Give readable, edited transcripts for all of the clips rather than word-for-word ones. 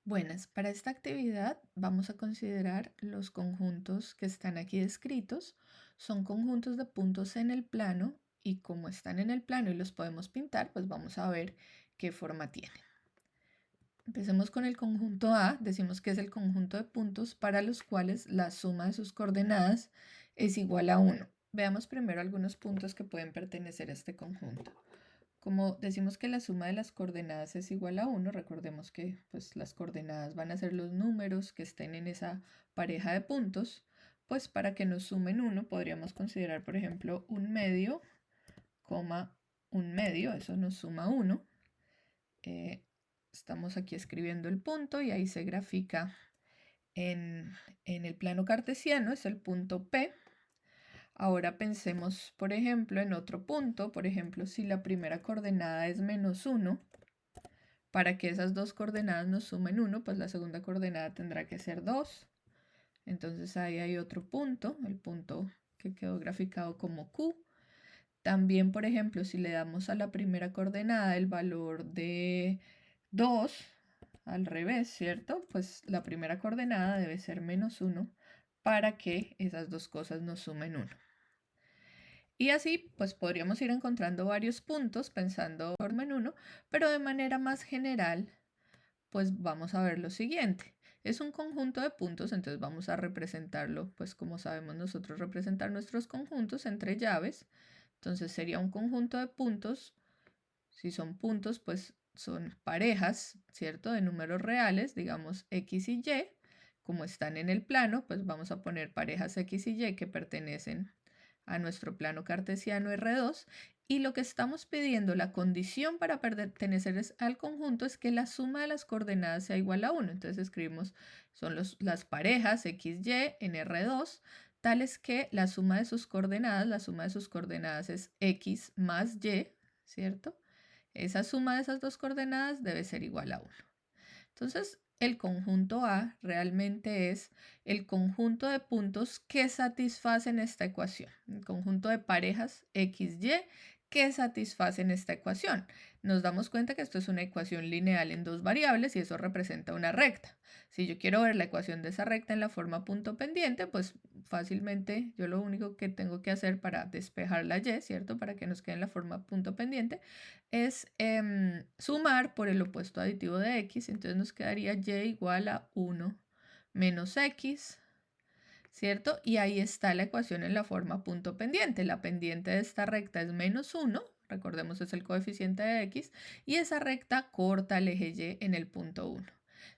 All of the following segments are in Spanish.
Buenas, para esta actividad vamos a considerar los conjuntos que están aquí descritos. Son conjuntos de puntos en el plano y como están en el plano y los podemos pintar, pues vamos a ver qué forma tienen. Empecemos con el conjunto A. Decimos que es el conjunto de puntos para los cuales la suma de sus coordenadas es igual a 1. Veamos primero algunos puntos que pueden pertenecer a este conjunto. Como decimos que la suma de las coordenadas es igual a 1, recordemos que pues, las coordenadas van a ser los números que estén en esa pareja de puntos, pues para que nos sumen 1 podríamos considerar, por ejemplo, un medio, coma, un medio, eso nos suma 1. Estamos aquí escribiendo el punto y ahí se grafica en el plano cartesiano, es el punto P. Ahora pensemos, por ejemplo, en otro punto. Por ejemplo, si la primera coordenada es -1, para que esas dos coordenadas nos sumen 1, pues la segunda coordenada tendrá que ser 2. Entonces ahí hay otro punto, el punto que quedó graficado como Q. También, por ejemplo, si le damos a la primera coordenada el valor de 2, al revés, ¿cierto? Pues la primera coordenada debe ser -1 para que esas dos cosas nos sumen 1. Y así, pues podríamos ir encontrando varios puntos pensando en uno, pero de manera más general, pues vamos a ver lo siguiente. Es un conjunto de puntos, entonces vamos a representarlo, pues como sabemos nosotros representar nuestros conjuntos entre llaves. Entonces sería un conjunto de puntos. Si son puntos, pues son parejas, ¿cierto? De números reales, digamos X y Y. Como están en el plano, pues vamos a poner parejas X y Y que pertenecen a nuestro plano cartesiano R2, y lo que estamos pidiendo, la condición para pertenecer al conjunto es que la suma de las coordenadas sea igual a 1. Entonces escribimos, son las parejas X, Y en R2, tales que la suma de sus coordenadas es X más Y, ¿cierto? Esa suma de esas dos coordenadas debe ser igual a 1. Entonces, el conjunto A realmente es el conjunto de puntos que satisfacen esta ecuación, el conjunto de parejas X, Y que satisfacen esta ecuación. Nos damos cuenta que esto es una ecuación lineal en dos variables y eso representa una recta. Si yo quiero ver la ecuación de esa recta en la forma punto pendiente, pues fácilmente yo lo único que tengo que hacer para despejar la Y, ¿cierto? Para que nos quede en la forma punto pendiente, es sumar por el opuesto aditivo de X, entonces nos quedaría Y igual a 1 menos X, ¿cierto? Y ahí está la ecuación en la forma punto pendiente. La pendiente de esta recta es -1, recordemos es el coeficiente de X, y esa recta corta el eje Y en el punto 1.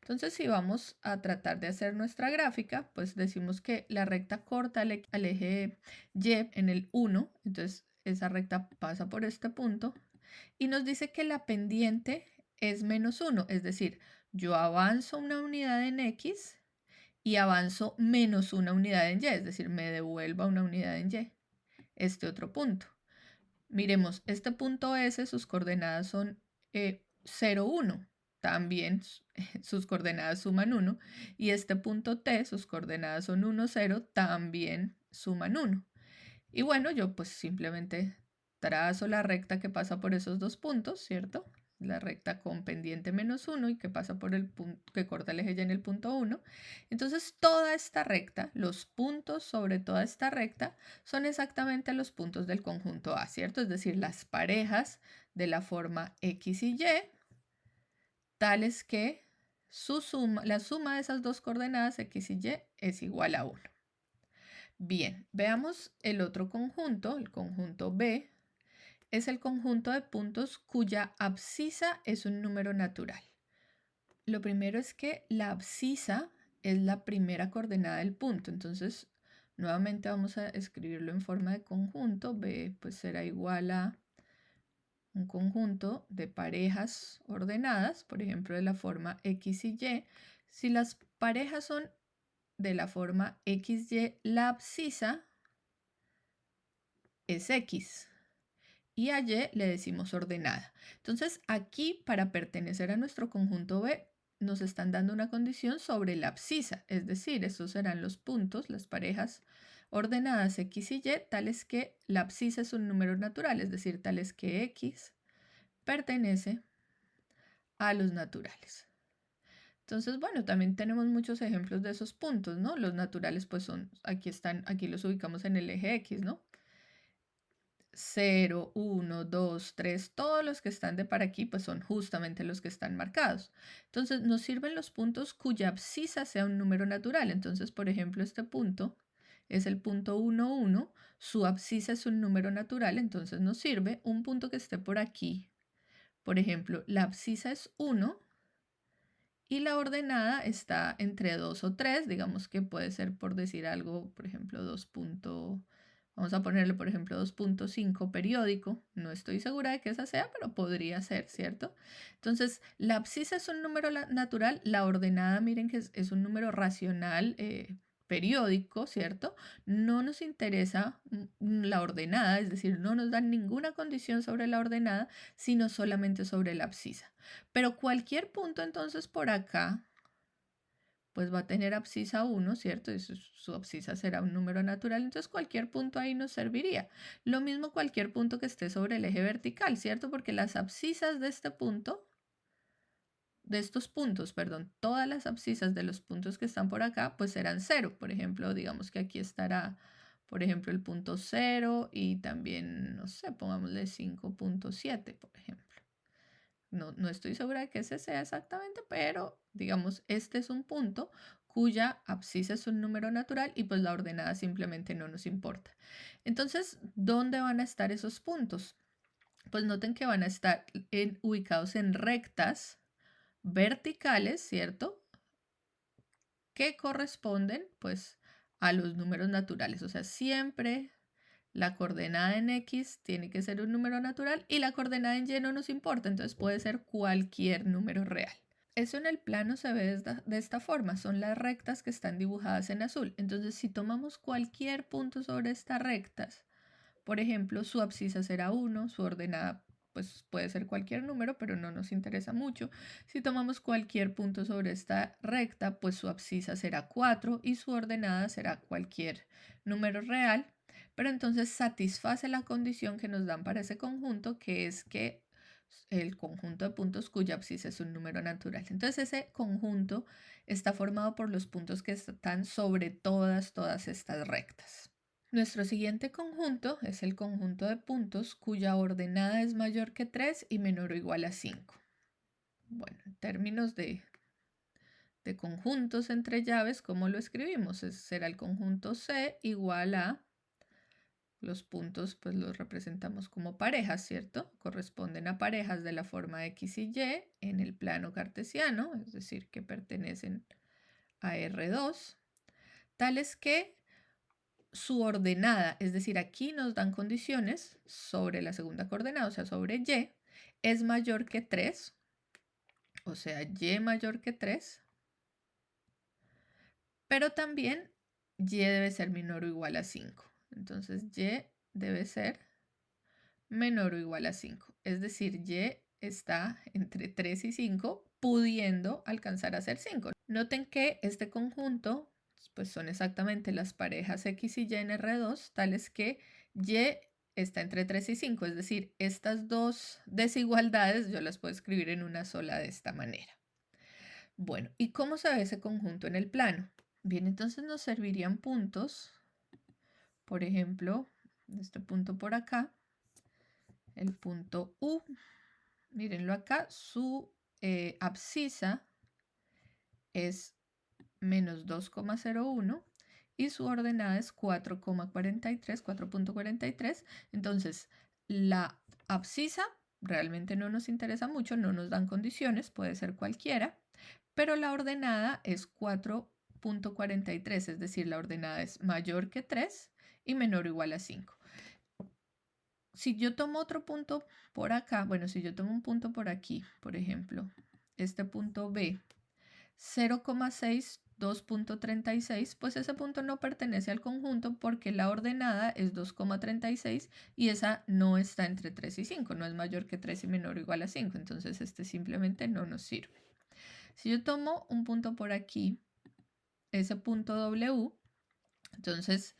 Entonces, si vamos a tratar de hacer nuestra gráfica, pues decimos que la recta corta al eje Y en el 1, entonces esa recta pasa por este punto, y nos dice que la pendiente es -1, es decir, yo avanzo una unidad en X y avanzo menos una unidad en Y, es decir, me devuelva una unidad en Y, este otro punto. Miremos, este punto S, sus coordenadas son 0, 1. También sus coordenadas suman 1. Y este punto T, sus coordenadas son 1, 0. También suman 1. Y bueno, yo pues simplemente trazo la recta que pasa por esos dos puntos, ¿cierto? La recta con pendiente -1 y que pasa por el punto, que corta el eje Y en el punto 1. Entonces toda esta recta, los puntos sobre toda esta recta son exactamente los puntos del conjunto A, ¿cierto? Es decir, las parejas de la forma X y Y, tales que la suma de esas dos coordenadas X y Y es igual a 1. Bien, veamos el otro conjunto, el conjunto B. Es el conjunto de puntos cuya abscisa es un número natural. Lo primero es que la abscisa es la primera coordenada del punto. Entonces, nuevamente vamos a escribirlo en forma de conjunto. B pues será igual a un conjunto de parejas ordenadas, por ejemplo, de la forma X y Y. Si las parejas son de la forma XY, la abscisa es X y a Y le decimos ordenada. Entonces aquí, para pertenecer a nuestro conjunto B, nos están dando una condición sobre la abscisa, es decir, estos serán los puntos, las parejas ordenadas X y Y, tales que la abscisa es un número natural, es decir, tales que X pertenece a los naturales. Entonces, bueno, también tenemos muchos ejemplos de esos puntos, ¿no? Los naturales pues son, aquí están, aquí los ubicamos en el eje X, ¿no? 0, 1, 2, 3, todos los que están de para aquí pues son justamente los que están marcados. Entonces nos sirven los puntos cuya abscisa sea un número natural. Entonces, por ejemplo, este punto es el punto 1, 1, su abscisa es un número natural, entonces nos sirve un punto que esté por aquí. Por ejemplo, la abscisa es 1 y la ordenada está entre 2 o 3, digamos que puede ser, por decir algo, por ejemplo, 2. Vamos a ponerle, por ejemplo, 2.5 periódico. No estoy segura de que esa sea, pero podría ser, ¿cierto? Entonces, la abscisa es un número natural, la ordenada, miren que es un número racional periódico, ¿cierto? No nos interesa la ordenada, es decir, no nos dan ninguna condición sobre la ordenada, sino solamente sobre la abscisa. Pero cualquier punto entonces por acá, pues va a tener abscisa 1, ¿cierto? Y su abscisa será un número natural, entonces cualquier punto ahí nos serviría. Lo mismo cualquier punto que esté sobre el eje vertical, ¿cierto? Porque las abscisas de este punto, de estos puntos, perdón, todas las abscisas de los puntos que están por acá, pues serán 0. Por ejemplo, digamos que aquí estará, por ejemplo, el punto 0 y también, no sé, pongámosle 5.7, por ejemplo. No estoy segura de que ese sea exactamente, pero digamos, este es un punto cuya abscisa es un número natural y pues la ordenada simplemente no nos importa. Entonces, ¿dónde van a estar esos puntos? Pues noten que van a estar ubicados en rectas verticales, ¿cierto? Que corresponden pues a los números naturales. O sea, siempre la coordenada en X tiene que ser un número natural y la coordenada en Y no nos importa, entonces puede ser cualquier número real. Eso en el plano se ve de esta forma, son las rectas que están dibujadas en azul. Entonces, si tomamos cualquier punto sobre estas rectas, por ejemplo, su abscisa será 1, su ordenada pues puede ser cualquier número, pero no nos interesa mucho. Si tomamos cualquier punto sobre esta recta, pues su abscisa será 4 y su ordenada será cualquier número real. Pero entonces satisface la condición que nos dan para ese conjunto, que es que el conjunto de puntos cuya abscisa es un número natural. Entonces ese conjunto está formado por los puntos que están sobre todas estas rectas. Nuestro siguiente conjunto es el conjunto de puntos cuya ordenada es mayor que 3 y menor o igual a 5. Bueno, en términos de conjuntos entre llaves, ¿cómo lo escribimos? Será el conjunto C igual a los puntos, pues los representamos como parejas, ¿cierto? Corresponden a parejas de la forma X y Y en el plano cartesiano, es decir, que pertenecen a R2, tales que su ordenada, es decir, aquí nos dan condiciones sobre la segunda coordenada, o sea, sobre Y, es mayor que 3, o sea, Y mayor que 3, pero también Y debe ser menor o igual a 5. Entonces, Y debe ser menor o igual a 5. Es decir, Y está entre 3 y 5, pudiendo alcanzar a ser 5. Noten que este conjunto pues son exactamente las parejas X y Y en R2, tales que Y está entre 3 y 5, es decir, estas dos desigualdades yo las puedo escribir en una sola de esta manera. Bueno, ¿y cómo se ve ese conjunto en el plano? Bien, entonces nos servirían puntos, por ejemplo, este punto por acá, el punto U, mírenlo acá, su abscisa es menos 2,01 y su ordenada es 4,43. Entonces, la abscisa realmente no nos interesa mucho, no nos dan condiciones, puede ser cualquiera, pero la ordenada es 4,43, es decir, la ordenada es mayor que 3 y menor o igual a 5. Si yo tomo otro punto por acá, bueno, si yo tomo un punto por aquí, por ejemplo, este punto B, 0,6, 2.36, pues ese punto no pertenece al conjunto porque la ordenada es 2,36 y esa no está entre 3 y 5, no es mayor que 3 y menor o igual a 5, entonces este simplemente no nos sirve. Si yo tomo un punto por aquí, ese punto W, entonces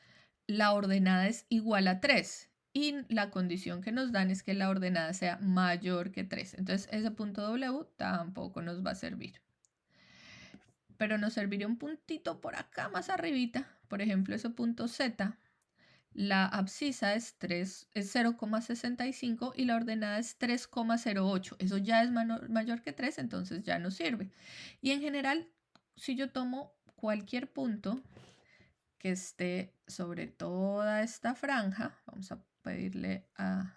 la ordenada es igual a 3 y la condición que nos dan es que la ordenada sea mayor que 3. Entonces ese punto W tampoco nos va a servir. pero nos serviría un puntito por acá más arribita. Por ejemplo, ese punto Z. La abscisa es 0,65 y la ordenada es 3,08. Eso ya es mayor que 3, entonces ya no sirve. Y en general, si yo tomo cualquier punto que esté sobre toda esta franja, vamos a pedirle a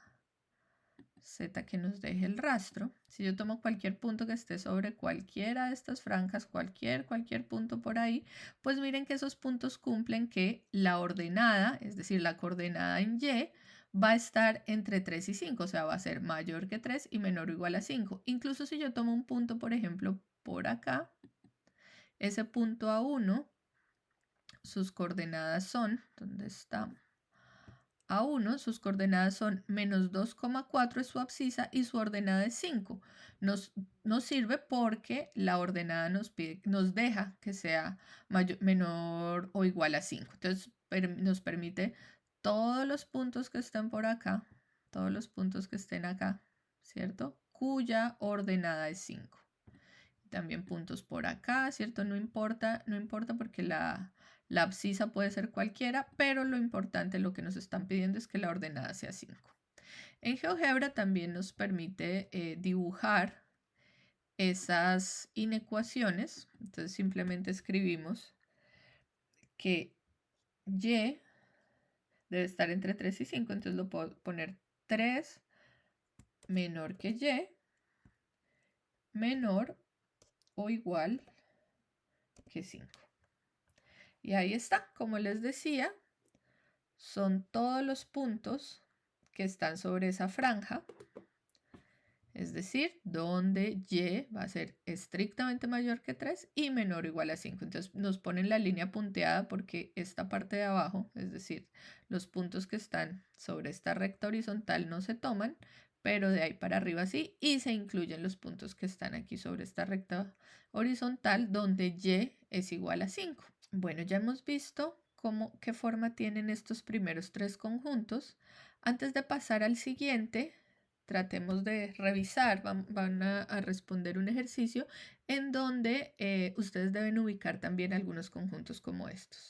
Z que nos deje el rastro. Si yo tomo cualquier punto que esté sobre cualquiera de estas franjas, cualquier punto por ahí, pues miren que esos puntos cumplen que la ordenada, es decir, la coordenada en Y, va a estar entre 3 y 5, o sea, va a ser mayor que 3 y menor o igual a 5. Incluso si yo tomo un punto, por ejemplo, por acá, ese punto A1, sus coordenadas son, ¿dónde está? A1, sus coordenadas son menos 2,4 es su abscisa y su ordenada es 5. Nos sirve porque la ordenada nos deja que sea menor o igual a 5. Entonces nos permite todos los puntos que estén por acá, todos los puntos que estén acá, ¿cierto? Cuya ordenada es 5. También puntos por acá, ¿cierto? No importa porque la abscisa puede ser cualquiera, pero lo importante, lo que nos están pidiendo es que la ordenada sea 5. En GeoGebra también nos permite dibujar esas inecuaciones. Entonces simplemente escribimos que Y debe estar entre 3 y 5, entonces lo puedo poner 3 menor que Y, menor o igual que 5. Y ahí está, como les decía, son todos los puntos que están sobre esa franja, es decir, donde Y va a ser estrictamente mayor que 3 y menor o igual a 5. Entonces nos ponen la línea punteada porque esta parte de abajo, es decir, los puntos que están sobre esta recta horizontal no se toman, pero de ahí para arriba sí, y se incluyen los puntos que están aquí sobre esta recta horizontal donde Y es igual a 5. Bueno, ya hemos visto qué forma tienen estos primeros tres conjuntos. Antes de pasar al siguiente, tratemos de revisar, van a responder un ejercicio en donde ustedes deben ubicar también algunos conjuntos como estos.